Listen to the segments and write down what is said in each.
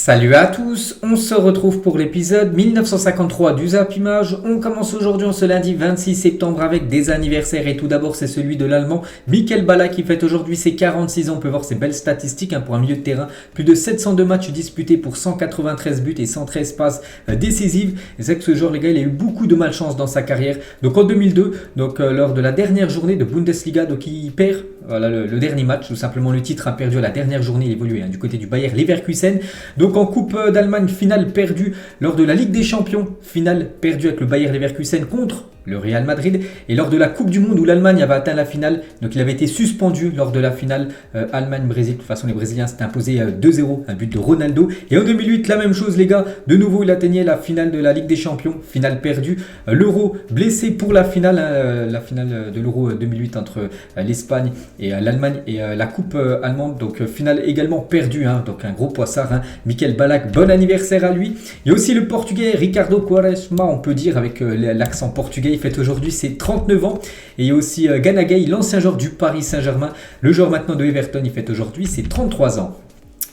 Salut à tous, on se retrouve pour l'épisode 1953 du Zap Image. On commence aujourd'hui en ce lundi 26 septembre avec des anniversaires et tout d'abord c'est celui de l'Allemand Michael Ballack qui fête aujourd'hui ses 46 ans. On peut voir ses belles statistiques pour un milieu de terrain, plus de 702 matchs disputés pour 193 buts et 113 passes décisives. Et c'est que ce joueur les gars il a eu beaucoup de malchance dans sa carrière. Donc en 2002, lors de la dernière journée de Bundesliga, donc il perd le dernier match, tout simplement le titre a perdu à la dernière journée, il évoluait du côté du Bayer Leverkusen. Donc en Coupe d'Allemagne, finale perdue lors de la Ligue des Champions, finale perdue avec le Bayer Leverkusen contre le Real Madrid. Et lors de la Coupe du Monde où l'Allemagne avait atteint la finale, donc il avait été suspendu lors de la finale Allemagne-Brésil. De toute façon, les Brésiliens s'étaient imposés 2-0, un but de Ronaldo. Et en 2008, la même chose les gars, de nouveau il atteignait la finale de la Ligue des Champions, finale perdue. L'Euro blessé pour la finale de l'Euro 2008 entre l'Espagne et l'Allemagne et la Coupe allemande. Donc finale également perdue, donc un gros poissard. Michael Ballack, bon anniversaire à lui. Il y a aussi le Portugais Ricardo Quaresma, on peut dire avec l'accent portugais. Il fête aujourd'hui ses 39 ans. Et il y a aussi Gana Gueye, l'ancien joueur du Paris Saint-Germain, le joueur maintenant de Everton. Il fête aujourd'hui ses 33 ans.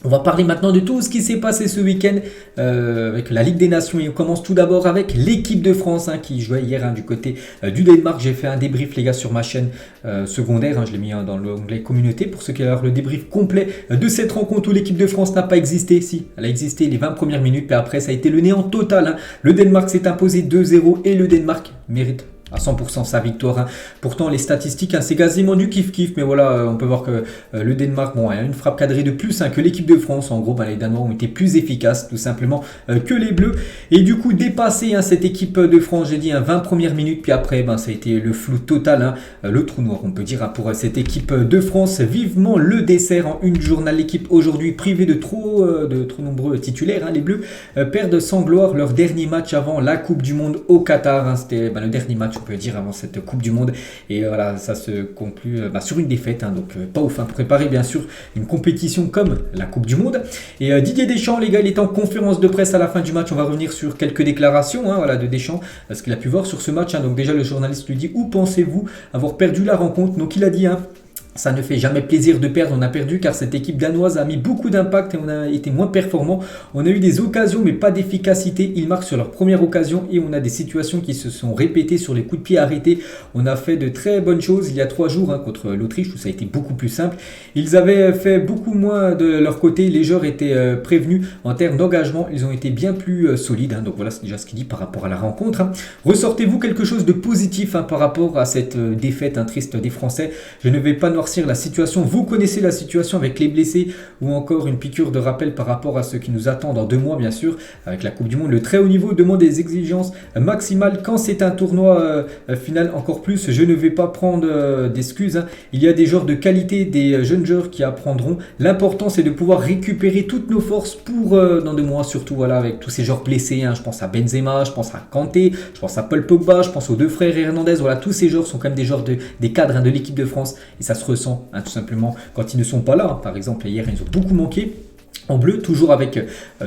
On va parler maintenant de tout ce qui s'est passé ce week-end avec la Ligue des Nations. Et on commence tout d'abord avec l'équipe de France qui jouait hier du côté du Danemark. J'ai fait un débrief les gars sur ma chaîne secondaire. Je l'ai mis dans l'onglet communauté pour ceux qui veulent le débrief complet de cette rencontre où l'équipe de France n'a pas existé. Si, elle a existé les 20 premières minutes, mais après ça a été le néant total. Le Danemark s'est imposé 2-0 et le Danemark mérite à 100% sa victoire. Pourtant les statistiques c'est quasiment du kiff-kiff, mais voilà, on peut voir que le Danemark a une frappe cadrée de plus que l'équipe de France. En gros les Danois ont été plus efficaces tout simplement que les Bleus et du coup dépassé cette équipe de France. J'ai dit 20 premières minutes, puis après ça a été le flou total, le trou noir on peut dire pour cette équipe de France. Vivement le dessert en une journal. L'équipe aujourd'hui privée de trop nombreux titulaires. Les Bleus perdent sans gloire leur dernier match avant la Coupe du Monde au Qatar. C'était le dernier match on peut dire avant cette Coupe du Monde et voilà, ça se conclut sur une défaite, donc pas ouf pour préparer bien sûr une compétition comme la Coupe du Monde. Et Didier Deschamps les gars, il est en conférence de presse à la fin du match. On va revenir sur quelques déclarations de Deschamps, ce qu'il a pu voir sur ce match. Donc déjà le journaliste lui dit: où pensez-vous avoir perdu la rencontre? Donc il a dit ça ne fait jamais plaisir de perdre, on a perdu car cette équipe danoise a mis beaucoup d'impact et on a été moins performant. On a eu des occasions mais pas d'efficacité. Ils marquent sur leur première occasion et on a des situations qui se sont répétées sur les coups de pied arrêtés. On a fait de très bonnes choses il y a 3 jours contre l'Autriche où ça a été beaucoup plus simple. Ils avaient fait beaucoup moins de leur côté. Les joueurs étaient prévenus en termes d'engagement. Ils ont été bien plus solides. Donc voilà, c'est déjà ce qu'il dit par rapport à la rencontre. Ressortez-vous quelque chose de positif par rapport à cette défaite triste des Français? Je ne vais pas noircir la situation. Vous connaissez la situation avec les blessés ou encore une piqûre de rappel par rapport à ce qui nous attend dans 2 mois bien sûr avec la Coupe du Monde. Le très haut niveau demande des exigences maximales quand c'est un tournoi final encore plus. Je ne vais pas prendre d'excuses. Il y a des joueurs de qualité, des jeunes joueurs qui apprendront. L'important c'est de pouvoir récupérer toutes nos forces pour dans 2 mois surtout avec tous ces joueurs blessés. Je pense à Benzema, je pense à Kanté, je pense à Paul Pogba, je pense aux 2 frères Hernandez. Voilà, tous ces joueurs sont quand même des joueurs des cadres de l'équipe de France et ça se ressent tout simplement quand ils ne sont pas là. Par exemple hier ils ont beaucoup manqué en bleu, toujours avec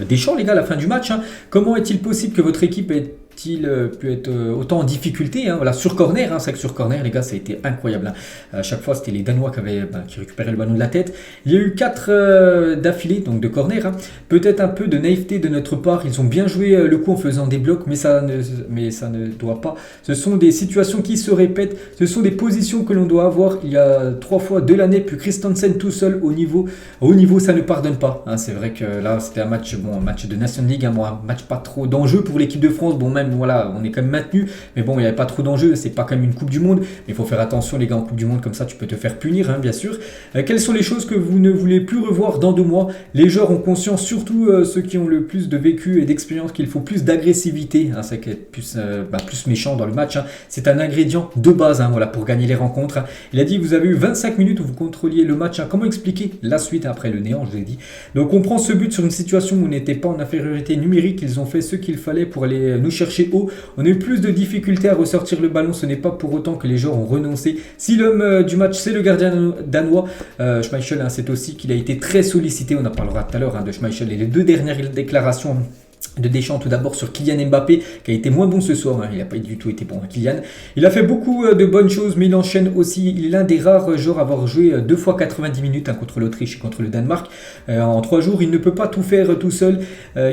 Deschamps les gars à la fin du match. Comment est-il possible que votre équipe ait pu être autant en difficulté sur corner, c'est que sur corner les gars ça a été incroyable. À chaque fois c'était les Danois qui récupéraient le ballon de la tête. Il y a eu 4 d'affilée donc de corner. Peut-être un peu de naïveté de notre part, ils ont bien joué le coup en faisant des blocs mais ça ne doit pas, ce sont des situations qui se répètent, ce sont des positions que l'on doit avoir. Il y a 3 fois de l'année puis Christensen tout seul au niveau ça ne pardonne pas. C'est vrai que là c'était un match de National League, un match pas trop d'enjeu pour l'équipe de France. Même voilà, on est quand même maintenu, mais il n'y avait pas trop d'enjeux, c'est pas quand même une Coupe du Monde, mais il faut faire attention les gars en Coupe du Monde, comme ça tu peux te faire punir bien sûr. Quelles sont les choses que vous ne voulez plus revoir dans 2 mois? Les joueurs ont conscience, surtout ceux qui ont le plus de vécu et d'expérience, qu'il faut plus d'agressivité, c'est qu'être plus méchant dans le match, c'est un ingrédient de base pour gagner les rencontres. Il a dit: vous avez eu 25 minutes où vous contrôliez le match. Comment expliquer la suite après le néant? Je l'ai dit. Donc on prend ce but sur une situation où on n'était pas en infériorité numérique. Ils ont fait ce qu'il fallait pour aller nous chercher haut. On a eu plus de difficultés à ressortir le ballon. Ce n'est pas pour autant que les joueurs ont renoncé. Si l'homme du match c'est le gardien danois, Schmeichel, c'est aussi qu'il a été très sollicité. On en parlera tout à l'heure de Schmeichel et les 2 dernières déclarations de Deschamps. Tout d'abord sur Kylian Mbappé qui a été moins bon ce soir, il n'a pas du tout été bon, Kylian. Il a fait beaucoup de bonnes choses, mais il enchaîne aussi. Il est l'un des rares joueurs à avoir joué 2 fois 90 minutes contre l'Autriche et contre le Danemark en 3 jours. Il ne peut pas tout faire tout seul,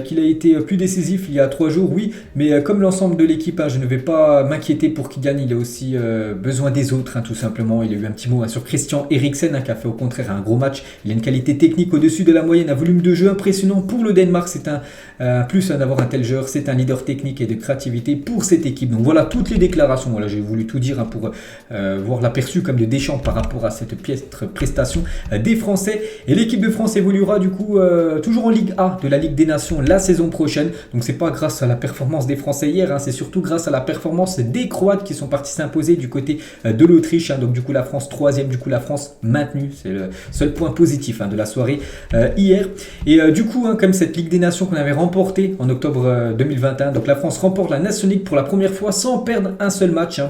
qu'il a été plus décisif il y a 3 jours, oui, mais comme l'ensemble de l'équipe, je ne vais pas m'inquiéter pour Kylian. Il a aussi besoin des autres, tout simplement. Il a eu un petit mot sur Christian Eriksen qui a fait au contraire un gros match. Il a une qualité technique au-dessus de la moyenne, un volume de jeu impressionnant pour le Danemark. C'est un plus d'avoir un tel joueur, c'est un leader technique et de créativité pour cette équipe. Donc voilà toutes les déclarations. Voilà, j'ai voulu tout dire pour voir l'aperçu comme de Deschamps par rapport à cette piètre prestation des Français. Et l'équipe de France évoluera du coup toujours en Ligue A de la Ligue des Nations la saison prochaine. Donc c'est pas grâce à la performance des Français hier, c'est surtout grâce à la performance des Croates qui sont partis s'imposer du côté de l'Autriche. Donc du coup la France 3e, du coup la France maintenue. C'est le seul point positif de la soirée hier. Et du coup, comme cette Ligue des Nations qu'on avait remportée en octobre 2021, donc la France remporte la Nation League pour la première fois sans perdre un seul match.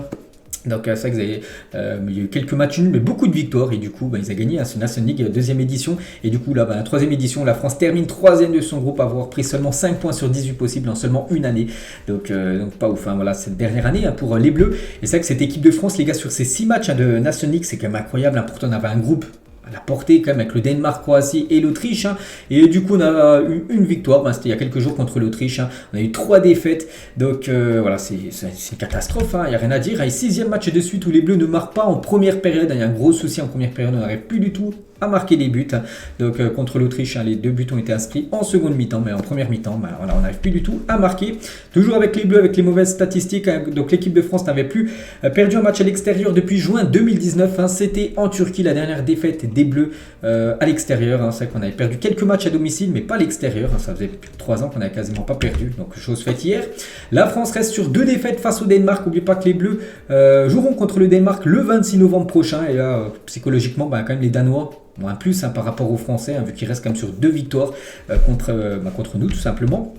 Donc c'est vrai qu'il y a eu quelques matchs nuls mais beaucoup de victoires et du coup ils ont gagné ce Nation League 2e édition et du coup là la 3e édition la France termine 3e de son groupe à avoir pris seulement 5 points sur 18 possibles en seulement une année, donc pas ouf, voilà cette dernière année pour les Bleus. Et c'est vrai que cette équipe de France les gars sur ces 6 matchs de Nation League c'est quand même incroyable, pourtant on avait un groupe à la portée quand même avec le Danemark, Croatie et l'Autriche. Et du coup on a eu une victoire, c'était il y a quelques jours contre l'Autriche. On a eu 3 défaites. Donc voilà, c'est une catastrophe, il n'y a rien à dire. Et 6e match de suite où les Bleus ne marquent pas en première période. Il y a un gros souci en première période, on n'arrive plus du tout à marquer des buts. Donc contre l'Autriche, les 2 buts ont été inscrits en seconde mi-temps, mais en première mi-temps, voilà, on n'arrive plus du tout à marquer. Toujours avec les Bleus, avec les mauvaises statistiques. Donc l'équipe de France n'avait plus perdu un match à l'extérieur depuis juin 2019. C'était en Turquie la dernière défaite des Bleus à l'extérieur. C'est vrai qu'on avait perdu quelques matchs à domicile, mais pas à l'extérieur. Ça faisait plus de 3 ans qu'on n'avait quasiment pas perdu. Donc chose faite hier. La France reste sur 2 défaites face au Danemark. N'oubliez pas que les Bleus joueront contre le Danemark le 26 novembre prochain. Et là, psychologiquement, quand même les Danois ont un plus par rapport aux Français, vu qu'ils restent quand même sur 2 victoires contre nous tout simplement.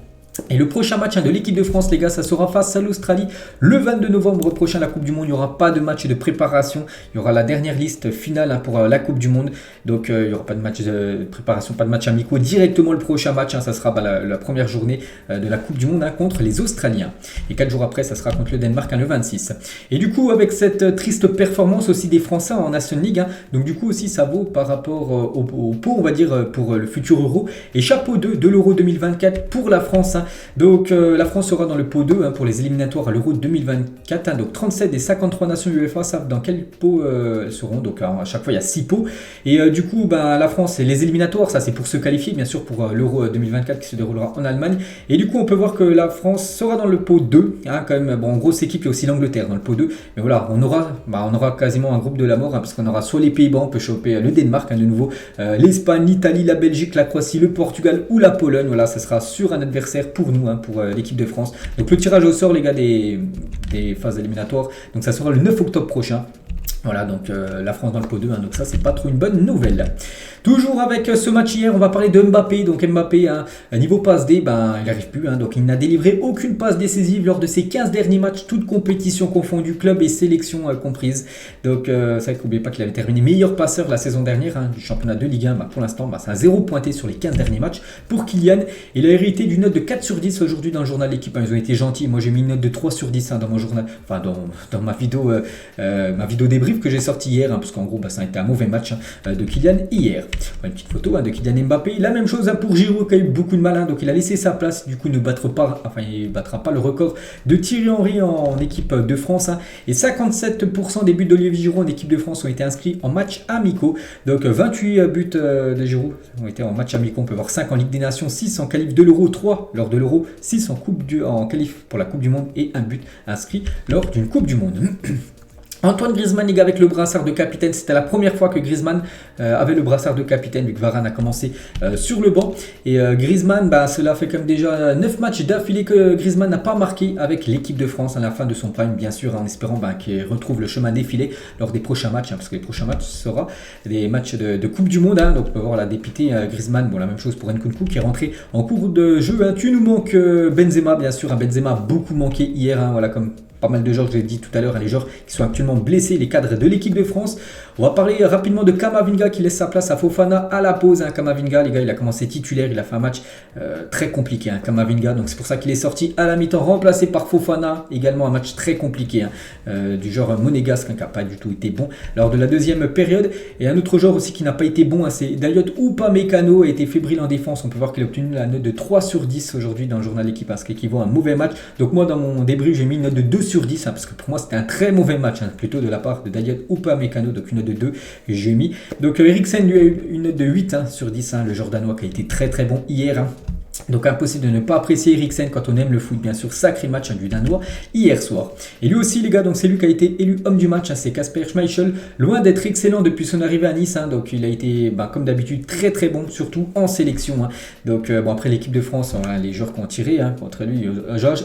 Et le prochain match de l'équipe de France, les gars, ça sera face à l'Australie le 22 novembre prochain, la Coupe du Monde. Il n'y aura pas de match de préparation. Il y aura la dernière liste finale pour la Coupe du Monde. Donc, il n'y aura pas de match de préparation, pas de match amicaux. Directement, le prochain match, ça sera la première journée de la Coupe du Monde contre les Australiens. Et 4 jours après, ça sera contre le Danemark le 26. Et du coup, avec cette triste performance aussi des Français en Nation League, donc du coup aussi, ça vaut par rapport au pot, on va dire, pour le futur Euro. Et chapeau 2 de l'Euro 2024 pour la France. Donc la France sera dans le pot 2 pour les éliminatoires à l'Euro 2024. Donc 37 des 53 nations UEFA savent dans quel pot elles seront. Donc à chaque fois il y a 6 pots. Et du coup la France et les éliminatoires, ça c'est pour se qualifier bien sûr pour l'Euro 2024 qui se déroulera en Allemagne. Et du coup on peut voir que la France sera dans le pot 2. Quand même, en grosse équipe, il y a aussi l'Angleterre dans le pot 2. Mais voilà, on aura quasiment un groupe de la mort parce qu'on aura soit les Pays-Bas, on peut choper le Danemark de nouveau, l'Espagne, l'Italie, la Belgique, la Croatie, le Portugal ou la Pologne. Voilà, ça sera sur un adversaire pour nous, pour l'équipe de France. Donc le tirage au sort, les gars, des phases éliminatoires, donc ça sera le 9 octobre prochain. Voilà, donc la France dans le pot 2, donc ça c'est pas trop une bonne nouvelle. Toujours avec ce match hier, on va parler de Mbappé. Donc Mbappé, niveau passe D, il n'arrive plus. Donc il n'a délivré aucune passe décisive lors de ses 15 derniers matchs, toutes compétitions confondues, club et sélection comprises. Donc c'est vrai qu'oubliez pas qu'il avait terminé meilleur passeur la saison dernière du championnat de Ligue 1. Pour l'instant, c'est un 0 pointé sur les 15 derniers matchs pour Kylian. Il a hérité d'une note de 4 sur 10 aujourd'hui dans le journal L'équipe. Ils ont été gentils. Moi j'ai mis une note de 3 sur 10 dans mon journal, dans ma vidéo débrief que j'ai sorti hier, parce qu'en gros ça a été un mauvais match de Kylian hier. Une petite photo de Kylian Mbappé. La même chose pour Giroud qui a eu beaucoup de mal, donc il a laissé sa place, du coup il ne battra pas le record de Thierry Henry en équipe de France. Et 57% des buts d'Olivier Giroud en équipe de France ont été inscrits en matchs amicaux. Donc 28 buts de Giroud ont été en matchs amicaux. On peut voir 5 en Ligue des Nations, 6 en qualif de l'Euro, 3 lors de l'Euro, 6 en qualif pour la Coupe du Monde et un but inscrit lors d'une Coupe du Monde. Antoine Griezmann, les gars, avec le brassard de capitaine. C'était la première fois que Griezmann avait le brassard de capitaine, vu que Varane a commencé sur le banc. Et Griezmann, cela fait comme déjà 9 matchs d'affilée que Griezmann n'a pas marqué avec l'équipe de France à la fin de son prime, bien sûr, en espérant qu'il retrouve le chemin défilé lors des prochains matchs, parce que les prochains matchs seront des matchs de Coupe du Monde. Donc on peut voir la dépité Griezmann. Bon, la même chose pour Nkunku qui est rentré en cours de jeu. Tu nous manques Benzema, bien sûr. Benzema a beaucoup manqué hier, voilà, comme pas mal de joueurs, je l'ai dit tout à l'heure, les joueurs qui sont actuellement blessés, les cadres de l'équipe de France. On va parler rapidement de Camavinga qui laisse sa place à Fofana à la pause. Camavinga, les gars, il a commencé titulaire, il a fait un match très compliqué, Camavinga. Donc c'est pour ça qu'il est sorti à la mi-temps, remplacé par Fofana. Également un match très compliqué du genre monégasque, qui n'a pas du tout été bon lors de la deuxième période. Et un autre joueur aussi qui n'a pas été bon, c'est Dayot Upamecano, a été fébrile en défense. On peut voir qu'il a obtenu la note de 3 sur 10 aujourd'hui dans le journal Équipe, ce qui équivaut à un mauvais match. Donc moi, dans mon débrief, j'ai mis une note de 2 sur 10, parce que pour moi, c'était un très mauvais match, plutôt de la part de Dayot Upamecano, donc une note de 2 que j'ai mis. Donc Eriksen lui a eu une note de 8 sur 10, le joueur danois qui a été très très bon hier. Donc impossible de ne pas apprécier Eriksen quand on aime le foot, bien sûr. Sacré match du Danois hier soir. Et lui aussi, les gars, donc c'est lui qui a été élu homme du match, c'est Kasper Schmeichel, loin d'être excellent depuis son arrivée à Nice, donc il a été comme d'habitude très très bon, surtout en sélection. Donc bon, après l'équipe de France, les joueurs qui ont tiré contre lui,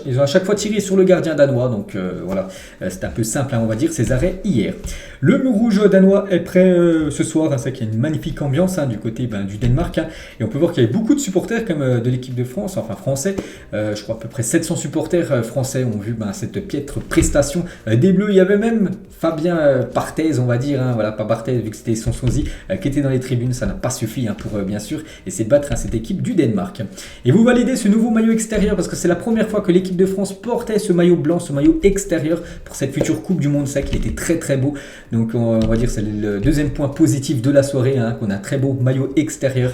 ils ont à chaque fois tiré sur le gardien danois, donc voilà, c'est un peu simple, on va dire, ses arrêts hier. Le mur rouge danois est prêt ce soir, c'est qu'il y a une magnifique ambiance du côté du Danemark, et on peut voir qu'il y avait beaucoup de supporters comme de l'équipe de France, enfin français, je crois à peu près 700 supporters français ont vu cette piètre prestation des Bleus. Il y avait même Fabien Barthez, on va dire, voilà, pas Barthez vu que c'était son sosie qui était dans les tribunes. Ça n'a pas suffi pour bien sûr essayer de battre cette équipe du Danemark. Et vous validez ce nouveau maillot extérieur parce que c'est la première fois que l'équipe de France portait ce maillot blanc, ce maillot extérieur pour cette future Coupe du Monde. C'est vrai qu'il était très très beau, donc on va dire que c'est le deuxième point positif de la soirée, qu'on a un très beau maillot extérieur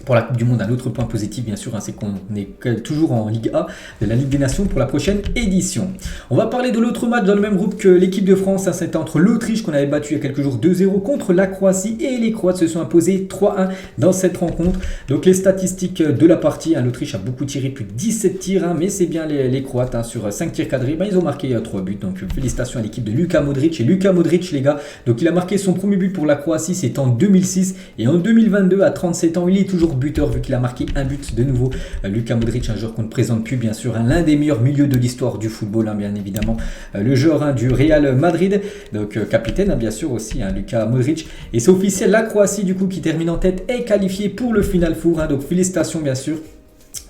pour la Coupe du Monde. Un autre point positif, bien sûr, c'est qu'on est toujours en Ligue A de la Ligue des Nations pour la prochaine édition. On va parler de l'autre match dans le même groupe que l'équipe de France. C'était entre l'Autriche qu'on avait battu il y a quelques jours 2-0 contre la Croatie, et les Croates se sont imposés 3-1 dans cette rencontre. Donc les statistiques de la partie, l'Autriche a beaucoup tiré, plus de 17 tirs, mais c'est bien les Croates sur 5 tirs cadrés. Ils ont marqué 3 buts. Donc félicitations à l'équipe de Luka Modric. Et Luka Modric, les gars, donc il a marqué son premier but pour la Croatie, c'est en 2006, et en 2022 à 37 ans, il est toujours buteur vu qu'il a marqué un but de nouveau. Luka Modric, un joueur qu'on ne présente plus, bien sûr, l'un des meilleurs milieux de l'histoire du football, bien évidemment, le joueur du Real Madrid, donc capitaine bien sûr aussi, Luka Modric. Et c'est officiel, la Croatie du coup qui termine en tête est qualifiée pour le Final Four, donc félicitations bien sûr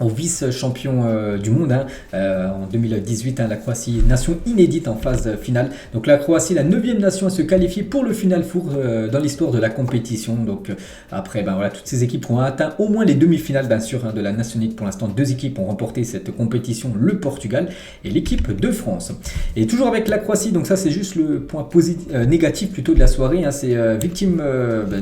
au vice-champion du monde en 2018, la Croatie, nation inédite en phase finale. Donc la Croatie, la 9e nation à se qualifier pour le Final Four dans l'histoire de la compétition. Donc après, voilà, toutes ces équipes ont atteint au moins les demi-finales, bien sûr, de la Nation League. Pour l'instant, 2 équipes ont remporté cette compétition, le Portugal et l'équipe de France. Et toujours avec la Croatie, donc ça c'est juste le point négatif plutôt de la soirée, c'est victime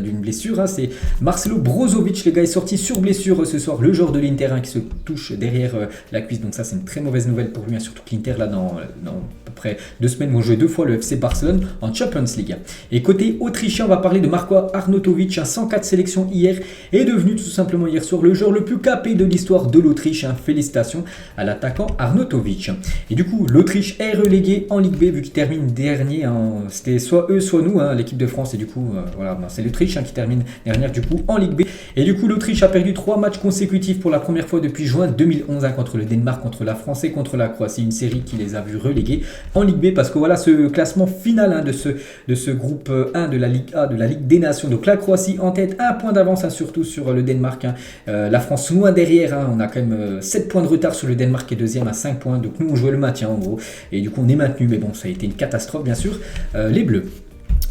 d'une blessure, c'est Marcelo Brozovic, les gars, est sorti sur blessure ce soir, le joueur de l'Inter qui se touche derrière la cuisse, donc ça c'est une très mauvaise nouvelle pour lui, surtout que l'Inter là dans à peu près 2 semaines vont jouer 2 fois le FC Barcelone en Champions League. Et côté autrichien, on va parler de Marko Arnautovic, 104 sélections hier, est devenu tout simplement hier soir le joueur le plus capé de l'histoire de l'Autriche. Félicitations à l'attaquant Arnautovic. Et du coup l'Autriche est reléguée en Ligue B vu qu'il termine dernier, c'était soit eux soit nous, l'équipe de France, et du coup voilà, c'est l'Autriche qui termine dernière du coup en Ligue B. Et du coup l'Autriche a perdu 3 matchs consécutifs pour la première fois depuis juin 2011, contre le Danemark, contre la France et contre la Croatie, une série qui les a vus relégués en Ligue B, parce que voilà ce classement final de ce groupe 1 de la Ligue A, de la Ligue des Nations. Donc la Croatie en tête, 1 point d'avance surtout sur le Danemark, la France loin derrière, on a quand même 7 points de retard sur le Danemark qui est deuxième à 5 points, donc nous on jouait le maintien en gros, et du coup on est maintenu, mais bon ça a été une catastrophe bien sûr, les Bleus.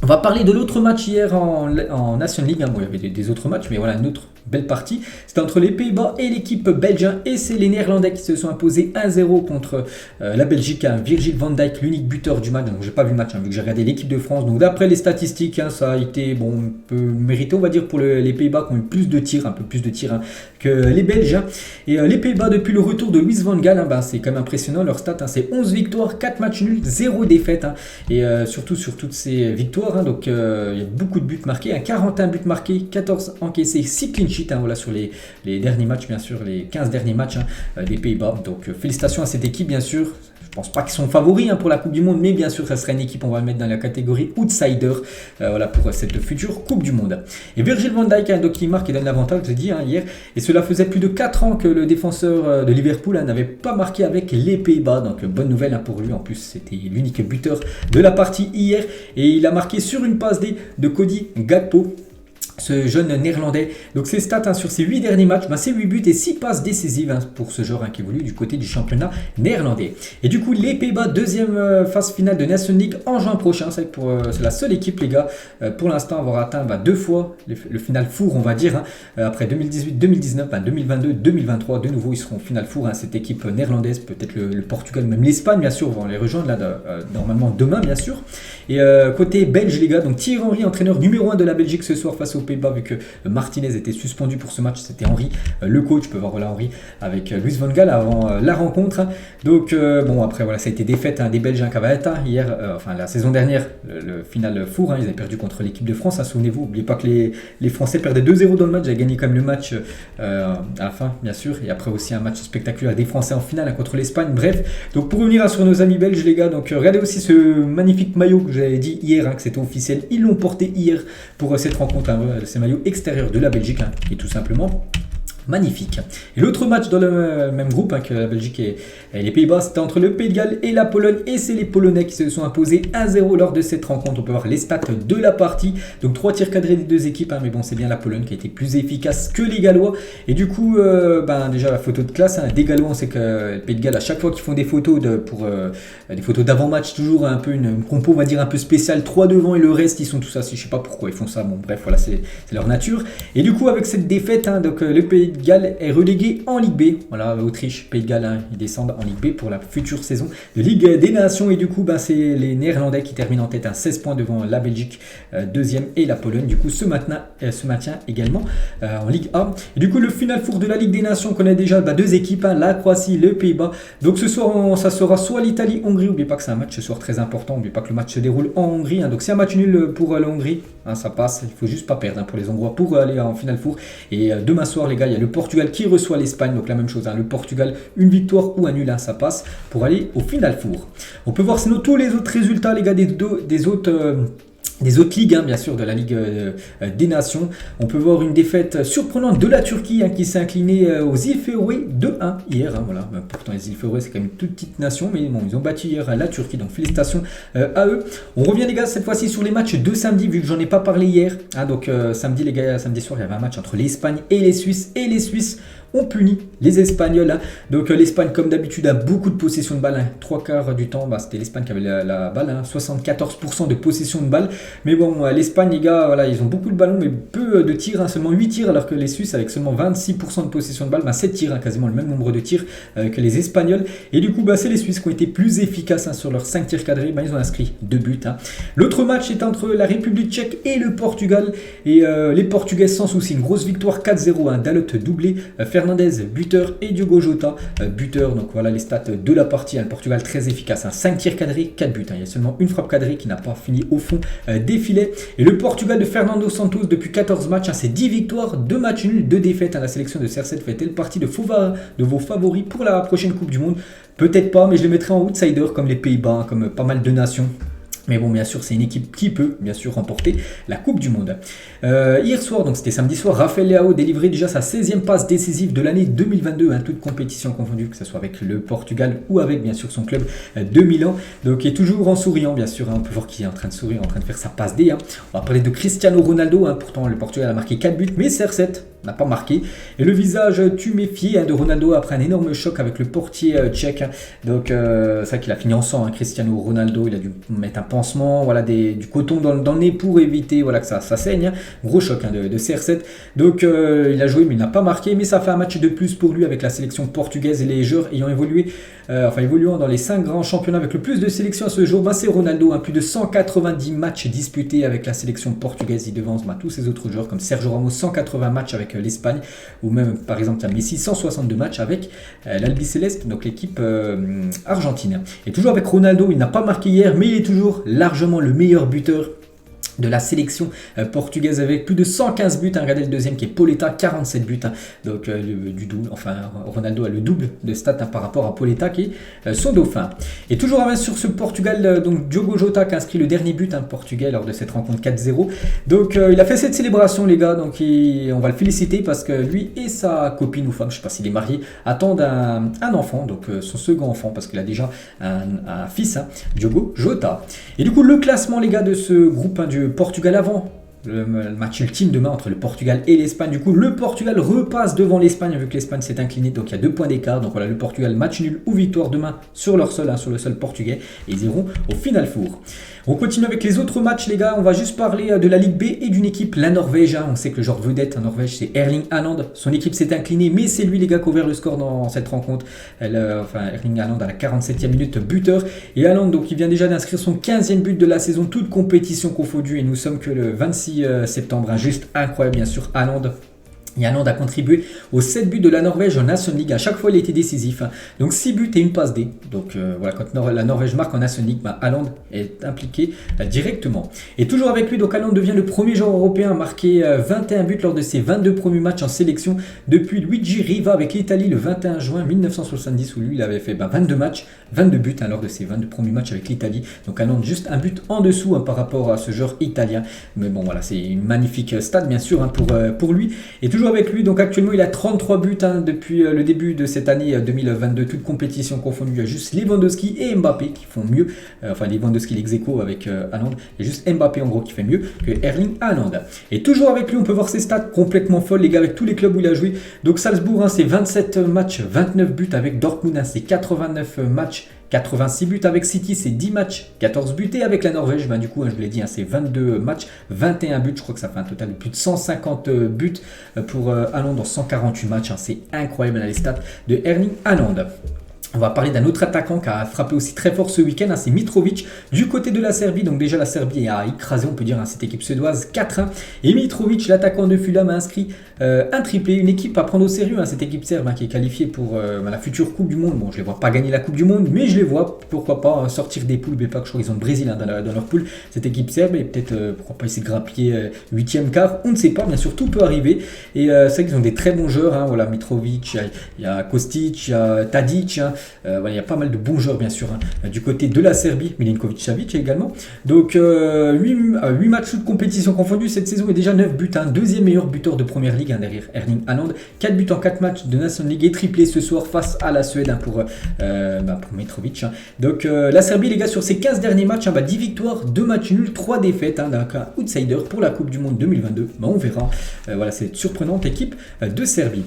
On va parler de l'autre match hier en Nation League. Bon, il y avait des autres matchs, mais voilà, une autre belle partie. C'était entre les Pays-Bas et l'équipe belge. Et c'est les Néerlandais qui se sont imposés 1-0 contre la Belgique. Virgil van Dijk, l'unique buteur du match. Donc, j'ai pas vu le match, vu que j'ai regardé l'équipe de France. Donc, d'après les statistiques, ça a été un peu mérité, on va dire, pour les Pays-Bas qui ont eu plus de tirs, un peu plus de tirs que les Belges. Et les Pays-Bas, depuis le retour de Louis van Gaal, c'est quand même impressionnant. Leur stat, c'est 11 victoires, 4 matchs nuls, 0 défaites. Et surtout sur toutes ces victoires. Donc il y a beaucoup de buts marqués, 41 buts marqués, 14 encaissés, 6 clean sheets, voilà, sur les derniers matchs, bien sûr, les 15 derniers matchs des Pays-Bas. Donc félicitations à cette équipe, bien sûr. Je pense pas qu'ils sont favoris pour la Coupe du Monde, mais bien sûr, ça sera une équipe, on va le mettre dans la catégorie outsider, voilà, pour cette future Coupe du Monde. Et Virgil van Dijk, donc, qui marque et donne l'avantage, je l'ai dit hier, et cela faisait plus de 4 ans que le défenseur de Liverpool n'avait pas marqué avec les Pays-Bas, donc bonne nouvelle pour lui. En plus, c'était l'unique buteur de la partie hier, et il a marqué sur une passe D de Cody Gakpo. ce jeune néerlandais. Donc ses stats sur ses 8 derniers matchs, c'est 8 buts et 6 passes décisives pour ce joueur qui évolue du côté du championnat néerlandais. Et du coup les Pays-Bas, deuxième phase finale de Nations League en juin prochain. C'est la seule équipe les gars pour l'instant à avoir atteint 2 fois le final four on va dire. Après 2018, 2019, 2022, 2023 de nouveau ils seront au final four. Cette équipe néerlandaise, peut-être le Portugal, même l'Espagne bien sûr vont les rejoindre là normalement demain bien sûr. Et côté belge les gars, donc Thierry Henry, entraîneur numéro 1 de la Belgique ce soir face aux Pays-Bas, vu que Martinez était suspendu pour ce match, c'était Henry, le coach, peut voir là Henry avec Louis van Gaal avant la rencontre. Donc bon après voilà, ça a été défaite des Belges Cavata hier, enfin la saison dernière, le final four, ils avaient perdu contre l'équipe de France, souvenez-vous, n'oubliez pas que les Français perdaient 2-0 dans le match, ils avaient gagné quand même le match à la fin bien sûr, et après aussi un match spectaculaire des Français en finale contre l'Espagne. Bref, donc pour revenir sur nos amis belges les gars, donc regardez aussi ce magnifique maillot que j'avais dit hier, que c'était officiel, ils l'ont porté hier pour cette rencontre, ces maillots extérieurs de la Belgique, et tout simplement magnifique. Et l'autre match dans le même groupe que la Belgique et les Pays-Bas, c'était entre le Pays de Galles et la Pologne, et c'est les Polonais qui se sont imposés 1-0 lors de cette rencontre. On peut voir les stats de la partie, donc 3 tirs cadrés des deux équipes, mais bon c'est bien la Pologne qui a été plus efficace que les Gallois. Et du coup déjà la photo de classe des Gallois, on sait que le Pays de Galles à chaque fois qu'ils font des photos des photos d'avant-match, toujours un peu une compo on va dire un peu spéciale, 3 devant et le reste ils sont tous assis, je sais pas pourquoi ils font ça, bon bref voilà c'est leur nature. Et du coup avec cette défaite donc le Pays de Galles est relégué en Ligue B. Voilà, Autriche, Pays de Galles, ils descendent en Ligue B pour la future saison de Ligue des Nations. Et du coup, c'est les Néerlandais qui terminent en tête 16 points devant la Belgique, deuxième, et la Pologne. Du coup, se maintient également en Ligue A. Et du coup, le final four de la Ligue des Nations, on connaît déjà 2 équipes, la Croatie, le Pays-Bas. Donc ce soir, ça sera soit l'Italie-Hongrie. N'oubliez pas que c'est un match ce soir très important. N'oubliez pas que le match se déroule en Hongrie. Donc c'est un match nul pour la Hongrie. Ça passe, il faut juste pas perdre pour les Hongrois pour aller en final four. Et demain soir les gars, il y a le Portugal qui reçoit l'Espagne, donc la même chose, le Portugal, une victoire ou un nul, ça passe pour aller au final four. On peut voir sinon tous les autres résultats les gars des autres ligues, bien sûr, de la Ligue des Nations. On peut voir une défaite surprenante de la Turquie qui s'est inclinée aux îles Féroé 2-1 hier. Voilà. Pourtant, les îles Féroé, c'est quand même une toute petite nation, mais bon, ils ont battu hier la Turquie, donc félicitations à eux. On revient, les gars, cette fois-ci sur les matchs de samedi, vu que j'en ai pas parlé hier. Donc, samedi, les gars, samedi soir, il y avait un match entre l'Espagne et les Suisses, ont puni les Espagnols. Donc l'Espagne comme d'habitude a beaucoup de possession de balle. 3/4 du temps c'était l'Espagne qui avait la balle. 74% de possession de balle. Mais bon l'Espagne les gars, voilà, ils ont beaucoup de ballons mais peu de tirs. Seulement 8 tirs alors que les Suisses avec seulement 26% de possession de balle. 7 tirs, quasiment le même nombre de tirs que les Espagnols. Et du coup c'est les Suisses qui ont été plus efficaces sur leurs 5 tirs cadrés. Ils ont inscrit 2 buts. L'autre match est entre la République tchèque et le Portugal. Et les Portugais sans souci. Une grosse victoire 4-0. Dalot doublé. Fernandez, buteur, et Diogo Jota, buteur. Donc voilà les stats de la partie. Le Portugal très efficace. 5 tirs cadrés, 4 buts. Il y a seulement une frappe cadrée qui n'a pas fini au fond des filets. Et le Portugal de Fernando Santos, depuis 14 matchs, c'est 10 victoires, 2 matchs nuls, 2 défaites. La sélection de CR7 fait-elle partie de vos favoris pour la prochaine Coupe du Monde? Peut-être pas, mais je les mettrai en outsider comme les Pays-Bas, comme pas mal de nations. Mais bon, bien sûr, c'est une équipe qui peut, bien sûr, remporter la Coupe du Monde. Hier soir, donc c'était samedi soir, Rafael Leao délivrait déjà sa 16e passe décisive de l'année 2022, toute compétition confondue, que ce soit avec le Portugal ou avec, bien sûr, son club de Milan. Donc, il est toujours en souriant, bien sûr. On peut voir qu'il est en train de sourire, en train de faire sa passe D. On va parler de Cristiano Ronaldo. Pourtant, le Portugal a marqué 4 buts, mais CR7 n'a pas marqué. Et le visage tuméfié de Ronaldo après un énorme choc avec le portier tchèque. Donc, c'est vrai qu'il a fini en sang, Cristiano Ronaldo. Il a dû mettre un pansement, voilà, du coton dans le nez pour éviter voilà, que ça saigne. Gros choc de CR7. Donc, il a joué, mais il n'a pas marqué. Mais ça fait un match de plus pour lui avec la sélection portugaise et les joueurs ayant évoluant dans les 5 grands championnats avec le plus de sélections à ce jour. C'est Ronaldo, plus de 190 matchs disputés avec la sélection portugaise. Il devance tous ces autres joueurs comme Sergio Ramos, 180 matchs avec l'Espagne, ou même par exemple il y a Messi, 162 matchs avec l'Albiceleste, donc l'équipe argentine. Et toujours avec Ronaldo, il n'a pas marqué hier, mais il est toujours largement le meilleur buteur de la sélection portugaise avec plus de 115 buts. Regardez le deuxième qui est Pauleta, 47 buts. Donc du double, Ronaldo a le double de stats par rapport à Pauleta qui est son dauphin. Et toujours sur ce Portugal, donc Diogo Jota qui a inscrit le dernier but portugais lors de cette rencontre 4-0. Donc il a fait cette célébration les gars, donc on va le féliciter parce que lui et sa copine ou femme, je ne sais pas s'il est marié, attendent un enfant, donc son second enfant parce qu'il a déjà un fils, Diogo Jota. Et du coup le classement les gars de ce groupe du Portugal avant le match ultime demain entre le Portugal et l'Espagne. Du coup, le Portugal repasse devant l'Espagne vu que l'Espagne s'est inclinée. Donc, il y a 2 points d'écart. Donc, voilà, le Portugal, match nul ou victoire demain sur leur sol, sur le sol portugais. Et ils iront au Final Four. On continue avec les autres matchs, les gars. On va juste parler de la Ligue B et d'une équipe, la Norvège. On sait que le joueur vedette en Norvège, c'est Erling Haaland. Son équipe s'est inclinée, mais c'est lui, les gars, qui a ouvert le score dans cette rencontre. Erling Haaland à la 47e minute, buteur. Et Haaland, donc, il vient déjà d'inscrire son 15e but de la saison, toute compétition confondue. Et nous sommes que le 26 septembre. Juste incroyable, bien sûr, Haaland. Et Haaland a contribué aux 7 buts de la Norvège en Nation League. À chaque fois, il a été décisif. Donc 6 buts et une passe D. Donc voilà, quand la Norvège marque en Nation League, Haaland est impliqué directement. Et toujours avec lui, donc Haaland devient le premier joueur européen à marquer 21 buts lors de ses 22 premiers matchs en sélection depuis Luigi Riva avec l'Italie le 21 juin 1970 où lui, il avait fait 22 matchs, 22 buts lors de ses 22 premiers matchs avec l'Italie. Donc Haaland juste un but en dessous par rapport à ce joueur italien. Mais bon, voilà, c'est une magnifique stat bien sûr pour lui. Et toujours avec lui, donc actuellement il a 33 buts depuis le début de cette année 2022, toute compétition confondue. Il y a juste Lewandowski et Mbappé qui font mieux, Lewandowski l'ex-aequo avec Haaland, il y a juste Mbappé en gros qui fait mieux que Erling Haaland. Et toujours avec lui on peut voir ses stats complètement folles les gars avec tous les clubs où il a joué. Donc Salzbourg c'est 27 matchs, 29 buts, avec Dortmund c'est 89 matchs, 86 buts, avec City c'est 10 matchs, 14 buts, et avec la Norvège, du coup, je vous l'ai dit, c'est 22 matchs, 21 buts, je crois que ça fait un total de plus de 150 buts pour Haaland dans 148 matchs, c'est incroyable les stats de Erling Haaland. On va parler d'un autre attaquant qui a frappé aussi très fort ce week-end, c'est Mitrovic du côté de la Serbie. Donc déjà la Serbie a écrasé, on peut dire, cette équipe suédoise 4-1. Et Mitrovic, l'attaquant de Fulham, a inscrit un triplé. Une équipe à prendre au sérieux, cette équipe serbe qui est qualifiée pour la future Coupe du Monde. Bon, je ne les vois pas gagner la Coupe du Monde, mais je les vois, pourquoi pas, sortir des poules. Mais pas que je crois qu'ils ont le Brésil dans leur poule, cette équipe serbe. Et peut-être, pourquoi pas essayer de grappiller 8e quart. On ne sait pas, bien sûr, tout peut arriver. Et c'est vrai qu'ils ont des très bons joueurs. Voilà, Mitrovic, il y a Kostic, il y a Tadic. Il y a pas mal de bons joueurs bien sûr du côté de la Serbie, Milinkovic-Savic également. Donc 8 matchs de compétition confondus cette saison et déjà 9 buts, deuxième meilleur buteur de première ligue derrière Erling Haaland. 4 buts en 4 matchs de Nation League et triplé ce soir face à la Suède pour Mitrovic. Donc la Serbie les gars sur ses 15 derniers matchs, 10 victoires, 2 matchs nuls, 3 défaites, donc un outsider pour la Coupe du Monde 2022. On verra. Voilà, cette surprenante équipe de Serbie.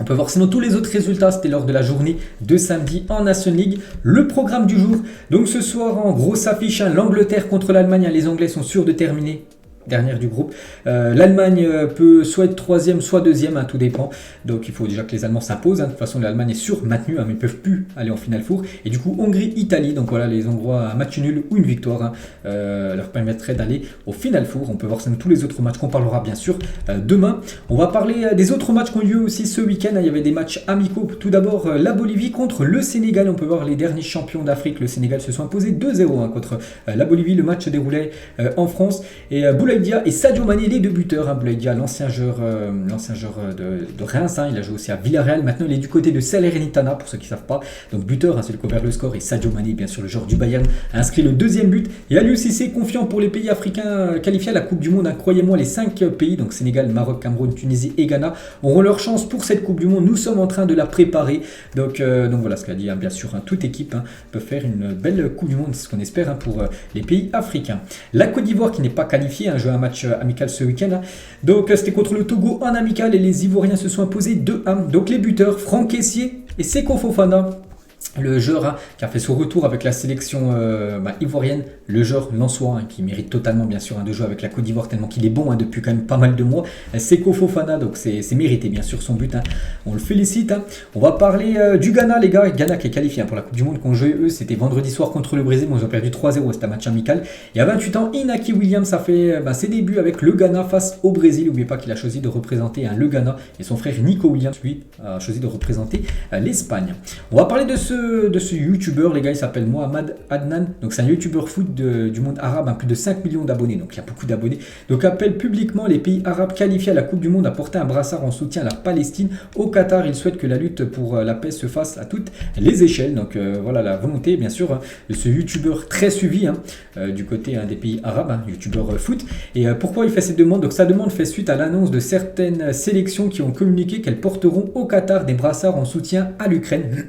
On peut voir sinon tous les autres résultats, c'était lors de la journée de samedi en Nation League. Le programme du jour, donc ce soir en grosse affiche, l'Angleterre contre l'Allemagne, les Anglais sont sûrs de terminer dernière du groupe. L'Allemagne peut soit être 3e, soit 2e, tout dépend. Donc il faut déjà que les Allemands s'imposent. De toute façon, l'Allemagne est sûre maintenue, mais ils ne peuvent plus aller en Final Four. Et du coup, Hongrie-Italie. Donc voilà, les Hongrois, un match nul ou une victoire leur permettrait d'aller au Final Four. On peut voir ça dans tous les autres matchs qu'on parlera bien sûr demain. On va parler des autres matchs qui ont lieu aussi ce week-end. Il y avait des matchs amicaux. Tout d'abord, la Bolivie contre le Sénégal. On peut voir les derniers champions d'Afrique. Le Sénégal se sont imposés 2-0 contre la Bolivie. Le match se déroulait en France. Et Boulaïdia et Sadio Mané, les 2 buteurs. Boulaïdia, l'ancien joueur de Reims, il a joué aussi à Villarreal. Maintenant, il est du côté de Salernitana, pour ceux qui ne savent pas. Donc, buteur, c'est le qui a ouvert le score. Et Sadio Mané, bien sûr, le joueur du Bayern, a inscrit le 2e but. Et Aliou Cissé, confiant pour les pays africains qualifiés à la Coupe du Monde. Croyez-moi, les 5 pays, donc Sénégal, Maroc, Cameroun, Tunisie et Ghana, auront leur chance pour cette Coupe du Monde. Nous sommes en train de la préparer. Donc voilà ce qu'a dit, bien sûr, toute équipe peut faire une belle Coupe du Monde. C'est ce qu'on espère pour les pays africains. La Côte d'Ivoire, qui n'est pas qualifiée, joue un match amical ce week-end. Donc c'était contre le Togo en amical et les Ivoiriens se sont imposés 2-1. Donc les buteurs, Franck Kessié et Seko Fofana. Le joueur qui a fait son retour avec la sélection ivoirienne, le joueur lensois qui mérite totalement bien sûr de jouer avec la Côte d'Ivoire tellement qu'il est bon depuis quand même pas mal de mois. Seko Fofana, donc c'est mérité bien sûr son but, on le félicite. On va parler du Ghana les gars, Ghana qui est qualifié pour la Coupe du Monde qu'on jouait eux, c'était vendredi soir contre le Brésil, ils ont perdu 3-0, c'était un match amical. Et à 28 ans, Inaki Williams a fait ses débuts avec le Ghana face au Brésil. N'oubliez pas qu'il a choisi de représenter le Ghana et son frère Nico Williams lui a choisi de représenter l'Espagne. On va parler de ce youtubeur les gars, il s'appelle Mohamed Adnan, donc c'est un youtubeur foot du monde arabe, plus de 5 millions d'abonnés, donc il y a beaucoup d'abonnés, donc appelle publiquement les pays arabes qualifiés à la Coupe du Monde à porter un brassard en soutien à la Palestine. Au Qatar, il souhaite que la lutte pour la paix se fasse à toutes les échelles. Donc voilà la volonté bien sûr de ce youtubeur très suivi du côté des pays arabes, youtubeur foot. Et pourquoi il fait cette demande? Donc sa demande fait suite à l'annonce de certaines sélections qui ont communiqué qu'elles porteront au Qatar des brassards en soutien à l'Ukraine.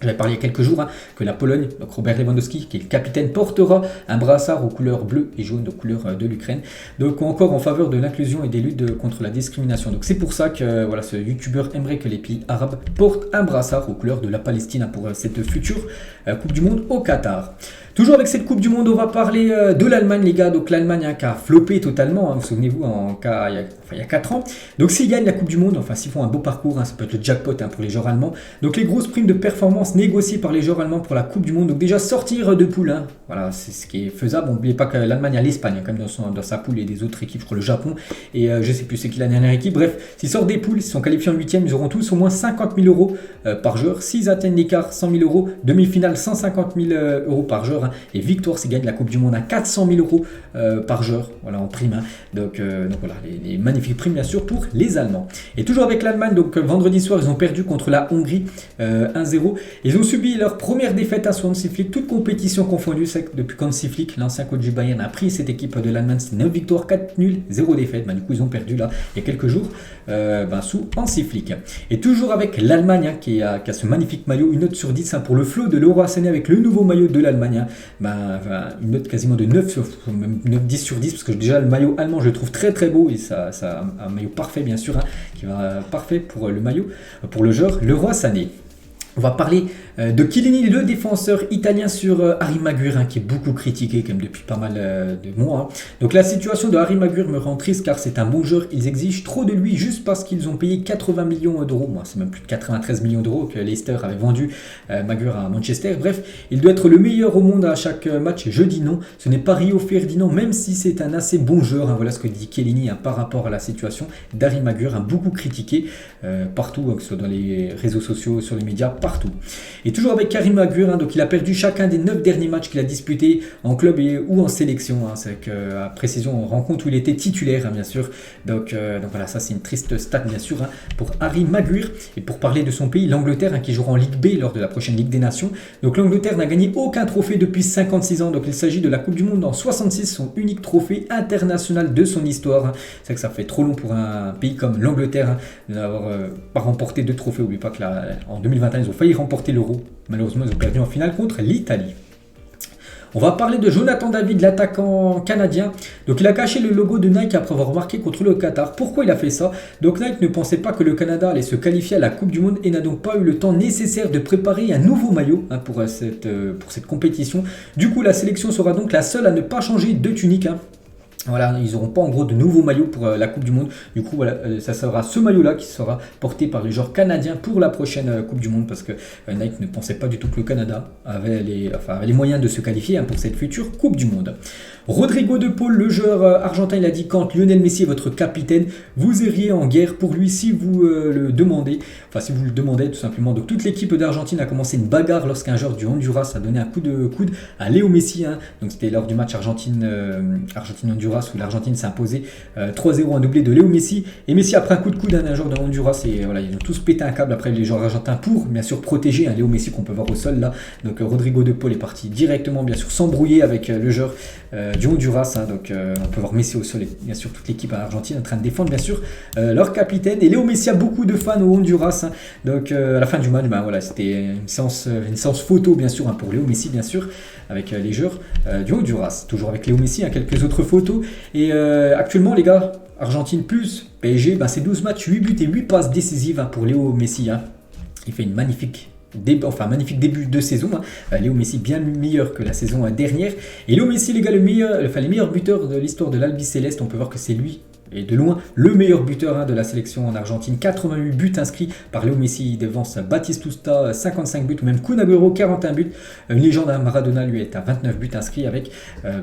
J'avais parlé il y a quelques jours que la Pologne, donc Robert Lewandowski, qui est le capitaine, portera un brassard aux couleurs bleues et jaunes, aux couleurs de l'Ukraine. Donc encore en faveur de l'inclusion et des luttes contre la discrimination. Donc c'est pour ça que voilà, ce youtubeur aimerait que les pays arabes portent un brassard aux couleurs de la Palestine pour cette future Coupe du Monde au Qatar. Toujours avec cette Coupe du Monde, on va parler de l'Allemagne, les gars. Donc l'Allemagne qui a floppé totalement, vous souvenez-vous, il y a 4 ans. Donc s'ils gagnent la Coupe du Monde, enfin s'ils font un beau parcours, ça peut être le jackpot pour les joueurs allemands. Donc les grosses primes de performance négociées par les joueurs allemands pour la Coupe du Monde. Donc déjà sortir de poule, voilà, c'est ce qui est faisable. N'oubliez pas que l'Allemagne a l'Espagne quand même dans sa poule et des autres équipes, je crois le Japon. Et je sais plus c'est qui la dernière équipe. Bref, s'ils sortent des poules, s'ils sont qualifiés en 8e, ils auront tous au moins 50 000 euros par joueur. S'ils atteignent l'écart, 100 000 euros. Demi-finale, 150 000 euros par joueur. Et victoire, s'ils gagnent la Coupe du Monde à 400 000 euros par joueur, voilà, en prime. Donc voilà, les magnifiques primes bien sûr pour les Allemands. Et toujours avec l'Allemagne, donc vendredi soir, ils ont perdu contre la Hongrie 1-0. Ils ont subi leur première défaite à Hansi Flick, toute compétition confondue. C'est que depuis qu'Hansi Flick, l'ancien coach du Bayern, a pris cette équipe de l'Allemagne, c'est 9 victoires, 4 nuls, 0 défaite. Du coup, ils ont perdu là il y a quelques jours sous Hansi Flick. Et toujours avec l'Allemagne qui a ce magnifique maillot, une note sur 10 pour le flot de l'Euro Asséné avec le nouveau maillot de l'Allemagne. Une note quasiment de 9, même 10 sur 10, parce que déjà le maillot allemand je le trouve très très beau et ça un maillot parfait bien sûr, qui va parfait pour le maillot, pour le joueur Leroy Sané. On va parler de Chiellini, le défenseur italien, sur Harry Maguire, qui est beaucoup critiqué quand même depuis pas mal de mois. Donc la situation de Harry Maguire me rend triste car c'est un bon joueur. Ils exigent trop de lui juste parce qu'ils ont payé 80 millions d'euros. Moi, c'est même plus de 93 millions d'euros que Leicester avait vendu Maguire à Manchester. Bref, il doit être le meilleur au monde à chaque match. Je dis non. Ce n'est pas Rio Ferdinand, même si c'est un assez bon joueur. Voilà ce que dit Chiellini par rapport à la situation d'Harry Maguire, beaucoup critiqué partout, que ce soit dans les réseaux sociaux, sur les médias, partout. Et toujours avec Karim Maguire, donc il a perdu chacun des 9 derniers matchs qu'il a disputés en club ou en sélection. C'est à précision en rencontre où il était titulaire, bien sûr. Donc voilà, ça c'est une triste stat bien sûr pour Harry Maguire. Et pour parler de son pays, l'Angleterre, qui jouera en Ligue B lors de la prochaine Ligue des Nations. Donc l'Angleterre n'a gagné aucun trophée depuis 56 ans. Donc il s'agit de la Coupe du Monde en 66, son unique trophée international de son histoire. C'est vrai que ça fait trop long pour un pays comme l'Angleterre de n'avoir pas remporté 2 trophées. N'oubliez pas que en 2021 ils ont failli remporter l'Euro. Malheureusement, ils ont perdu en finale contre l'Italie. On va parler de Jonathan David, l'attaquant canadien. Donc il a caché le logo de Nike après avoir marqué contre le Qatar. Pourquoi il a fait ça? Donc Nike ne pensait pas que le Canada allait se qualifier à la Coupe du Monde et n'a donc pas eu le temps nécessaire de préparer un nouveau maillot pour cette compétition. Du coup, la sélection sera donc la seule à ne pas changer de tunique. Voilà, ils n'auront pas en gros de nouveaux maillots pour la Coupe du Monde. Du coup, voilà, ça sera ce maillot-là qui sera porté par les joueurs canadiens pour la prochaine Coupe du Monde, parce que Nike ne pensait pas du tout que le Canada avait les moyens de se qualifier pour cette future Coupe du Monde. Rodrigo de Paul, le joueur argentin, il a dit: quand Lionel Messi est votre capitaine, vous iriez en guerre pour lui si vous le demandez. Enfin, si vous le demandez tout simplement. Donc toute l'équipe d'Argentine a commencé une bagarre lorsqu'un joueur du Honduras a donné un coup de coude à Léo Messi. Donc c'était lors du match Argentine-Honduras où l'Argentine s'est imposée 3-0, un doublé de Léo Messi. Et Messi a pris un coup de coude d'un joueur de Honduras et voilà, ils ont tous pété un câble après les joueurs argentins pour bien sûr protéger Léo Messi qu'on peut voir au sol là. Donc Rodrigo de Paul est parti directement bien sûr s'embrouiller avec le joueur du Honduras. Donc on peut voir Messi au sol et bien sûr toute l'équipe argentine en train de défendre bien sûr leur capitaine. Et Léo Messi a beaucoup de fans au Honduras. Donc à la fin du match, voilà, c'était une séance photo bien sûr pour Léo Messi bien sûr avec les joueurs du Honduras. Toujours avec Léo Messi, quelques autres photos. Et actuellement les gars, Argentine plus PSG, c'est 12 matchs, 8 buts et 8 passes décisives pour Léo Messi. Il fait une magnifique début de saison. Léo Messi bien meilleur que la saison dernière. Et Léo Messi les gars, les meilleurs buteurs de l'histoire de l'Albi Céleste, on peut voir que c'est lui. Et de loin, le meilleur buteur de la sélection en Argentine. 88 buts inscrits par Léo Messi. Il devance Batistuta, 55 buts. Ou même Kun Agüero, 41 buts. Une légende, Maradona, lui, est à 29 buts inscrits avec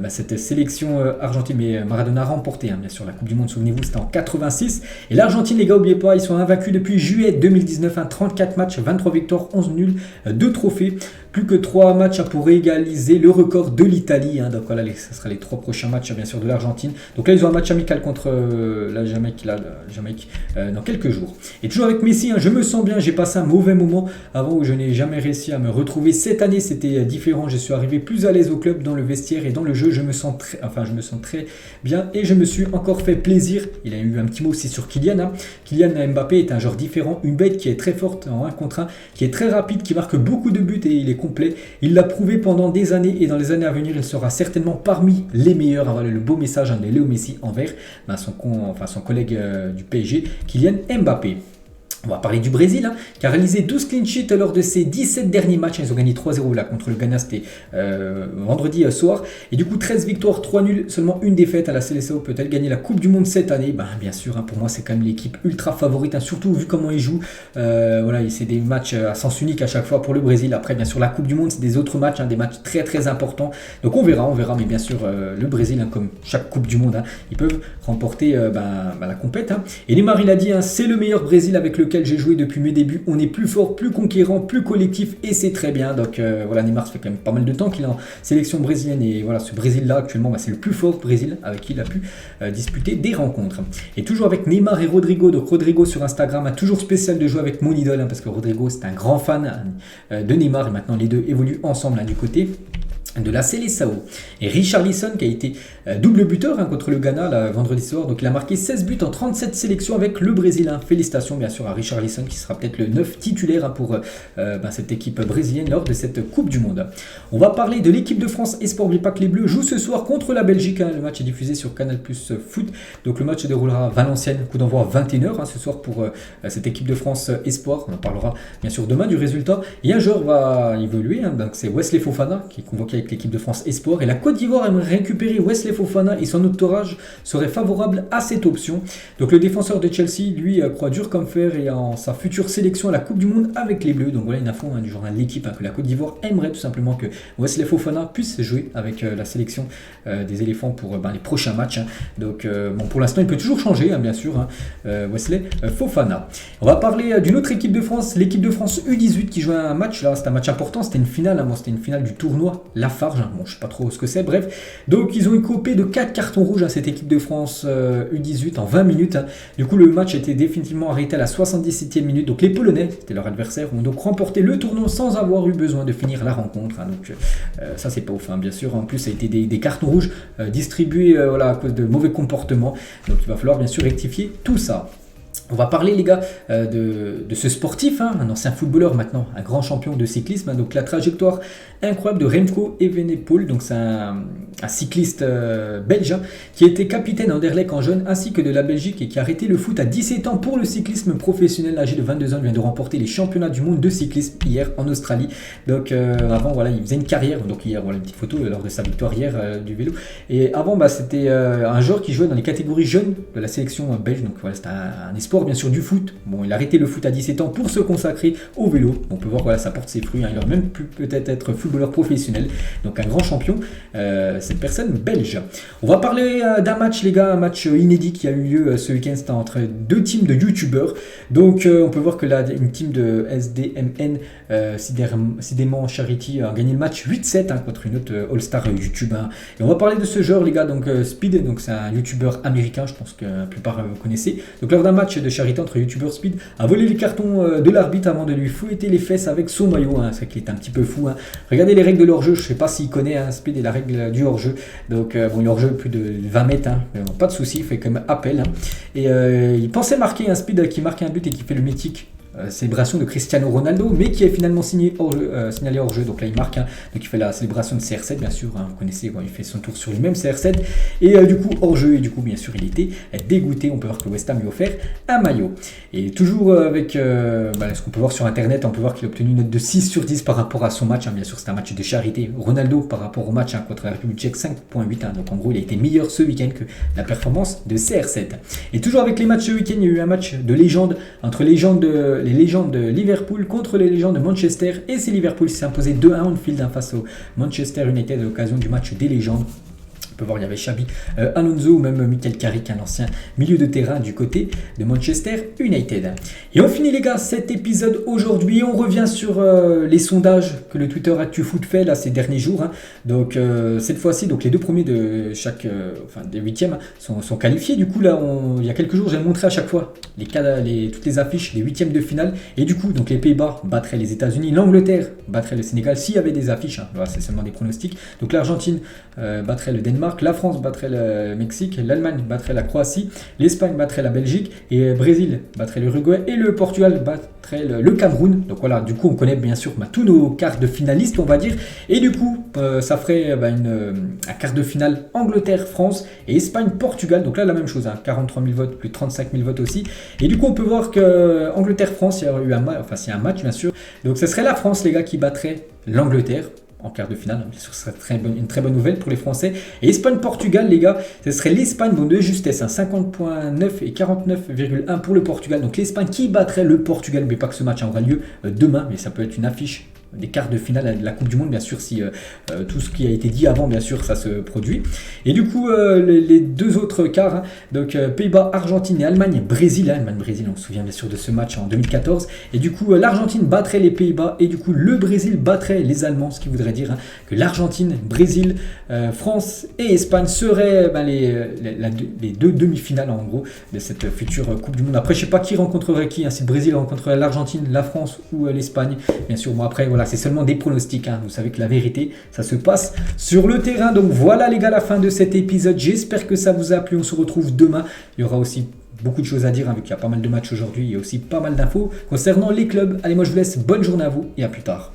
cette sélection argentine. Mais Maradona a remporté, bien sûr, la Coupe du Monde. Souvenez-vous, c'était en 86. Et l'Argentine, les gars, n'oubliez pas, ils sont invaincus depuis juillet 2019. 34 matchs, 23 victoires, 11 nuls, 2 trophées. Plus que 3 matchs pour égaliser le record de l'Italie. Donc voilà, ce sera les 3 prochains matchs bien sûr de l'Argentine. Donc là, ils ont un match amical contre la Jamaïque, dans quelques jours. Et toujours avec Messi, je me sens bien, j'ai passé un mauvais moment avant où je n'ai jamais réussi à me retrouver. Cette année, c'était différent, je suis arrivé plus à l'aise au club, dans le vestiaire et dans le jeu, je me sens très bien et je me suis encore fait plaisir. Il a eu un petit mot aussi sur Kylian. Kylian Mbappé est un joueur différent, une bête qui est très forte en 1 contre 1, qui est très rapide, qui marque beaucoup de buts et il est complet. Il l'a prouvé pendant des années et dans les années à venir, il sera certainement parmi les meilleurs. Voilà le beau message de Léo Messi envers son collègue du PSG, Kylian Mbappé. On va parler du Brésil, qui a réalisé 12 clean sheets lors de ses 17 derniers matchs. Ils ont gagné 3-0 là contre le Ghana, c'était vendredi soir. Et du coup, 13 victoires, 3 nuls, seulement une défaite. À la Seleção peut-elle gagner la Coupe du Monde cette année? Bien sûr, pour moi, c'est quand même l'équipe ultra favorite, surtout vu comment ils jouent. C'est des matchs à sens unique à chaque fois pour le Brésil. Après, bien sûr, la Coupe du Monde, c'est des autres matchs, des matchs très très importants. Donc on verra. Mais bien sûr, le Brésil, comme chaque Coupe du Monde, ils peuvent remporter la compète. Et Neymar, il a dit, c'est le meilleur Brésil avec lequel j'ai joué depuis mes débuts. On est plus fort, plus conquérant, plus collectif et c'est très bien. Donc Neymar, ça fait quand même pas mal de temps qu'il est en sélection brésilienne et voilà, ce Brésil-là actuellement, c'est le plus fort Brésil avec qui il a pu disputer des rencontres. Et toujours avec Neymar et Rodrigo. Donc Rodrigo sur Instagram a toujours spécial de jouer avec mon idole parce que Rodrigo, c'est un grand fan de Neymar et maintenant les deux évoluent ensemble du côté de la Seleção. Et Richarlison qui a été double buteur contre le Ghana vendredi soir, donc il a marqué 16 buts en 37 sélections avec le Brésil. Félicitations bien sûr à Richarlison qui sera peut-être le 9 titulaire pour cette équipe brésilienne lors de cette Coupe du Monde. On va parler de l'équipe de France Espoir. N'oubliez pas que les Bleus jouent ce soir contre la Belgique. Le match est diffusé sur Canal+ Foot, donc le match se déroulera à Valenciennes, coup d'envoi 21h ce soir pour cette équipe de France Espoir. On en parlera bien sûr demain du résultat. Et un joueur va évoluer, donc c'est Wesley Fofana qui est convoqué avec l'équipe de France Espoir et la Côte d'Ivoire aimerait récupérer Wesley Fofana et son entourage serait favorable à cette option. Donc le défenseur de Chelsea, lui, croit dur comme fer et en sa future sélection à la Coupe du Monde avec les Bleus. Donc voilà une info du journal de l'équipe que la Côte d'Ivoire aimerait tout simplement que Wesley Fofana puisse jouer avec la sélection des éléphants pour les prochains matchs. Donc pour l'instant il peut toujours changer bien sûr Wesley Fofana. On va parler d'une autre équipe de France, l'équipe de France U18 qui jouait un match là, c'était un match important, c'était une finale, c'était une finale du tournoi Lafarge. Je sais pas trop ce que c'est, bref. Donc ils ont écopé de 4 cartons rouges à cette équipe de France U18 en 20 minutes. Du coup le match a été définitivement arrêté à la 77e minute. Donc les Polonais, c'était leur adversaire, ont donc remporté le tournoi sans avoir eu besoin de finir la rencontre. Donc ça c'est pas ouf, bien sûr. En plus ça a été des cartons rouges distribués à cause de mauvais comportements. Donc il va falloir bien sûr rectifier tout ça. On va parler les gars de ce sportif, un ancien footballeur maintenant, un grand champion de cyclisme. Donc la trajectoire incroyable de Remco Evenepoel, donc c'est un cycliste belge qui était capitaine d'Anderlecht en jeune ainsi que de la Belgique et qui a arrêté le foot à 17 ans pour le cyclisme professionnel. Âgé de 22 ans, il vient de remporter les championnats du monde de cyclisme hier en Australie. Donc avant il faisait une carrière, donc hier une petite photo lors de sa victoire hier du vélo. Et avant c'était un joueur qui jouait dans les catégories jeunes de la sélection belge, donc c'était un espoir bien sûr du foot. Il a arrêté le foot à 17 ans pour se consacrer au vélo. On peut voir ça porte ses fruits. Il aurait même pu peut-être être footballeur professionnel. Donc un grand champion, cette personne belge. On va parler d'un match les gars, un match inédit qui a eu lieu ce week-end. C'était entre deux teams de youtubeurs. Donc on peut voir que là une team de SDMN Sidément Charity a gagné le match 8-7 contre une autre All-Star YouTube. Et on va parler de ce joueur les gars, donc Speed, donc c'est un youtubeur américain, je pense que la plupart vous connaissez. Donc lors d'un match de charité entre youtubeur, Speed a volé les cartons de l'arbitre avant de lui fouetter les fesses avec son maillot. C'est qu'il est un petit peu fou. Regardez les règles de l'hors-jeu, je ne sais pas s'il connaît Speed et la règle du hors-jeu. Donc il est hors-jeu plus de 20 mètres, mais pas de souci, il fait quand même appel. Et il pensait marquer un Speed qui marque un but et qui fait le mythique célébration de Cristiano Ronaldo, mais qui est finalement signalé hors jeu. Donc là il marque, donc il fait la célébration de CR7 bien sûr, vous connaissez, il fait son tour sur lui-même CR7 et du coup hors jeu, et du coup bien sûr il était dégoûté. On peut voir que West Ham lui a offert un maillot. Et toujours avec ce qu'on peut voir sur internet, on peut voir qu'il a obtenu une note de 6 sur 10 par rapport à son match, bien sûr c'est un match de charité. Ronaldo par rapport au match contre la République tchèque 5.8, donc en gros il a été meilleur ce week-end que la performance de CR7. Et toujours avec les matchs ce week-end, il y a eu un match de légende entre les légendes de Liverpool contre les légendes de Manchester, et c'est Liverpool qui s'est imposé 2-1 Anfield face au Manchester United à l'occasion du match des légendes. peut voir, il y avait Xabi Alonso ou même Michael Carrick, un ancien milieu de terrain du côté de Manchester United. Et on finit les gars cet épisode aujourd'hui. On revient sur les sondages que le Twitter ActuFoot fait là ces derniers jours. Donc cette fois-ci, donc les deux premiers de chaque, des huitièmes sont qualifiés. Du coup là, il y a quelques jours, j'ai montré à chaque fois toutes les affiches des huitièmes de finale. Et du coup, donc les Pays-Bas battraient les États-Unis, l'Angleterre battrait le Sénégal s'il y avait des affiches. Voilà, c'est seulement des pronostics. Donc l'Argentine battrait le Danemark, la France battrait le Mexique, l'Allemagne battrait la Croatie, l'Espagne battrait la Belgique et Brésil battrait l'Uruguay et le Portugal battrait le Cameroun. Donc voilà, du coup on connaît bien sûr tous nos quarts de finalistes on va dire. Et du coup ça ferait un quart de finale Angleterre-France et Espagne-Portugal. Donc là la même chose, 43 000 votes plus 35 000 votes aussi. Et du coup on peut voir que Angleterre-France, il y aurait eu c'est un match bien sûr. Donc ce serait la France les gars qui battrait l'Angleterre en quart de finale, bien sûr ce serait une très bonne nouvelle pour les Français. Et Espagne-Portugal les gars, ce serait l'Espagne donc de justesse, 50.9 et 49,1 pour le Portugal. Donc l'Espagne qui battrait le Portugal, mais pas que ce match aura lieu demain, mais ça peut être une affiche des quarts de finale de la Coupe du Monde, bien sûr, si tout ce qui a été dit avant, bien sûr, ça se produit. Et du coup, les deux autres quarts, donc Pays-Bas, Argentine et Allemagne-Brésil. Allemagne-Brésil, on se souvient bien sûr de ce match en 2014. Et du coup, l'Argentine battrait les Pays-Bas et du coup, le Brésil battrait les Allemands, ce qui voudrait dire que l'Argentine, Brésil, France et Espagne seraient les deux demi-finales, en gros, de cette future Coupe du Monde. Après, je sais pas qui rencontrerait qui, si le Brésil rencontrerait l'Argentine, la France ou l'Espagne. Bien sûr, moi après, voilà, c'est seulement des pronostics. Vous savez que la vérité, ça se passe sur le terrain. Donc voilà les gars, la fin de cet épisode. J'espère que ça vous a plu. On se retrouve demain. Il y aura aussi beaucoup de choses à dire, vu qu'il y a pas mal de matchs aujourd'hui. Il y a aussi pas mal d'infos concernant les clubs. Allez, moi je vous laisse. Bonne journée à vous et à plus tard.